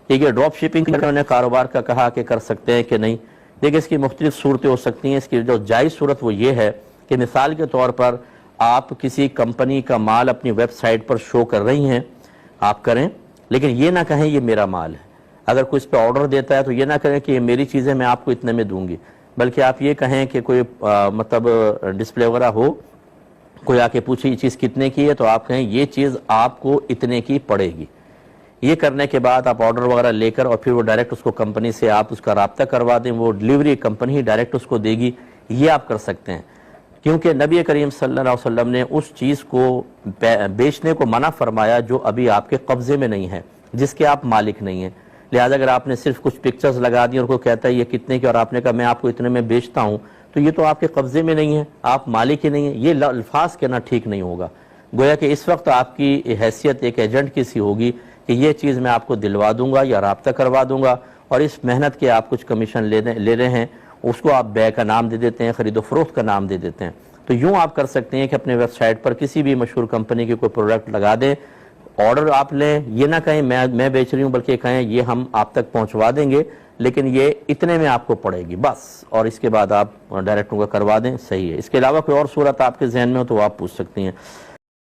ٹھیک ہے، drop shipping نے کاروبار کا کہا کہ کر سکتے ہیں کہ نہیں. دیکھیں اس کی مختلف صورتیں ہو سکتی ہیں. اس کی جو جائز صورت وہ یہ ہے کہ مثال کے طور پر آپ کسی کمپنی کا مال اپنی ویب سائٹ پر شو کر رہی ہیں، آپ کریں، لیکن یہ نہ کہیں یہ میرا مال ہے. اگر کوئی اس پہ آرڈر دیتا ہے تو یہ نہ کہیں کہ یہ میری چیزیں میں آپ کو اتنے میں دوں گی، بلکہ آپ یہ کہیں کہ کوئی مطلب ڈسپلے وغیرہ ہو، کوئی آ کے پوچھے یہ چیز کتنے کی ہے تو آپ کہیں یہ چیز آپ کو اتنے کی پڑے گی. یہ کرنے کے بعد آپ آرڈر وغیرہ لے کر اور پھر وہ ڈائریکٹ اس کو کمپنی سے آپ اس کا رابطہ کروا دیں، وہ ڈیلیوری کمپنی ہی ڈائریکٹ اس کو دے گی. یہ آپ کر سکتے ہیں، کیونکہ نبی کریم صلی اللہ علیہ وسلم نے اس چیز کو بیچنے کو منع فرمایا جو ابھی آپ کے قبضے میں نہیں ہے، جس کے آپ مالک نہیں ہیں. لہذا اگر آپ نے صرف کچھ پکچرز لگا دی اور کوئی کہتا ہے یہ کتنے کی اور آپ نے کہا میں آپ کو اتنے میں بیچتا ہوں، تو یہ تو آپ کے قبضے میں نہیں ہے، آپ مالک ہی نہیں ہیں. یہ الفاظ کہنا ٹھیک نہیں ہوگا. گویا کہ اس وقت آپ کی حیثیت ایک ایجنٹ کی سی ہوگی کہ یہ چیز میں آپ کو دلوا دوں گا یا رابطہ کروا دوں گا، اور اس محنت کے آپ کچھ کمیشن لے رہے ہیں، اس کو آپ بے کا نام دے دیتے ہیں، خرید و فروخت کا نام دے دیتے ہیں. تو یوں آپ کر سکتے ہیں کہ اپنے ویب سائٹ پر کسی بھی مشہور کمپنی کے کوئی پروڈکٹ لگا دیں، آرڈر آپ لیں، یہ نہ کہیں میں بیچ رہی ہوں، بلکہ کہیں یہ ہم آپ تک پہنچوا دیں گے لیکن یہ اتنے میں آپ کو پڑے گی بس، اور اس کے بعد آپ ڈائریکٹ ان کا کروا دیں. صحیح ہے. اس کے علاوہ کوئی اور صورت آپ کے ذہن میں ہو تو آپ پوچھ سکتی ہیں.